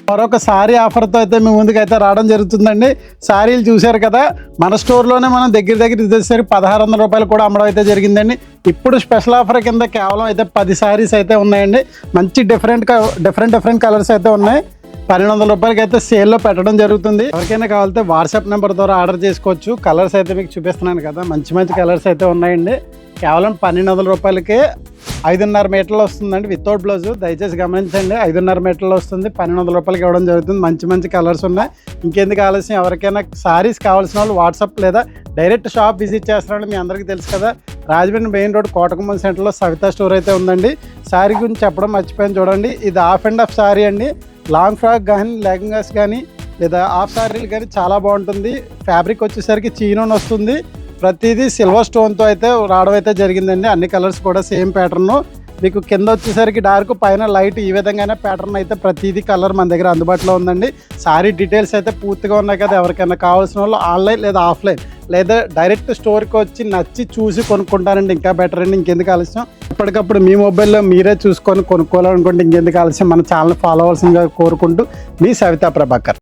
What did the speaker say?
మరొక సారీ ఆఫర్తో అయితే మీ ముందుకు అయితే రావడం జరుగుతుందండి. సారీలు చూశారు కదా, మన స్టోర్లోనే మనం దగ్గర ఇచ్చేసరికి 1600 రూపాయలు కూడా అమ్మడం అయితే జరిగిందండి. ఇప్పుడు స్పెషల్ ఆఫర్ కింద కేవలం అయితే 10 సారీస్ అయితే ఉన్నాయండి. మంచి డిఫరెంట్ కలర్స్ అయితే ఉన్నాయి. 1200 రూపాయలకి అయితే సేల్లో పెట్టడం జరుగుతుంది. ఎవరికైనా కావాలంటే వాట్సాప్ నెంబర్ ద్వారా ఆర్డర్ చేసుకోవచ్చు. కలర్స్ అయితే మీకు చూపిస్తున్నాను కదా, మంచి కలర్స్ అయితే ఉన్నాయండి. కేవలం 1200 రూపాయలకే 5.5 మీటర్లు వస్తుందండి వితౌట్ బ్లౌజ్. దయచేసి గమనించండి, 5.5 మీటర్లు వస్తుంది, 1200 రూపాయలకి ఇవ్వడం జరుగుతుంది. మంచి కలర్స్ ఉన్నాయి. ఇంకెందుకు ఆలస్యం, ఎవరికైనా సారీస్ కావాల్సిన వాళ్ళు వాట్సాప్ లేదా డైరెక్ట్ షాప్ విజిట్ చేస్తున్నారని మీ అందరికీ తెలుసు కదా. రాజమండ్రి మెయిన్ రోడ్ కోటగుమ్మం సెంటర్లో సవితా స్టోర్ అయితే ఉందండి. సారీ గురించి చెప్పడం మర్చిపోయాను, చూడండి. ఇది హాఫ్ అండ్ హాఫ్ సారీ అండి. లాంగ్ ఫ్రాక్ కానీ, లెహంగాస్ కానీ, లేదా హాఫ్ సారీలు కానీ చాలా బాగుంటుంది. ఫ్యాబ్రిక్ వచ్చేసరికి చీనోన్ వస్తుంది. ప్రతిదీ సిల్వర్ స్టోన్తో అయితే రావడం అయితే జరిగిందండి. అన్ని కలర్స్ కూడా సేమ్ ప్యాటర్న్. మీకు కింద వచ్చేసరికి డార్క్, పైన లైట్, ఈ విధంగానే ప్యాటర్న్ అయితే ప్రతిదీ కలర్ మన దగ్గర అందుబాటులో ఉందండి. సారీ డీటెయిల్స్ అయితే పూర్తిగా ఉన్నాయి కదా. ఎవరికైనా కావాల్సిన వాళ్ళు ఆన్లైన్ లేదా ఆఫ్లైన్ లేదా డైరెక్ట్ స్టోర్కి వచ్చి నచ్చి చూసి కొనుక్కుంటారండి. ఇంకా బెటర్ అండి. ఇంకెందుకు ఆలస్యం, ఎప్పటికప్పుడు మీ మొబైల్లో మీరే చూసుకొని కొనుక్కోవాలనుకుంటే ఇంకెందుకు ఆలస్యం, మన ఛానల్ ఫాలో అవ్వాల్సిందిగా కోరుకుంటూ మీ సవితా ప్రభాకర్.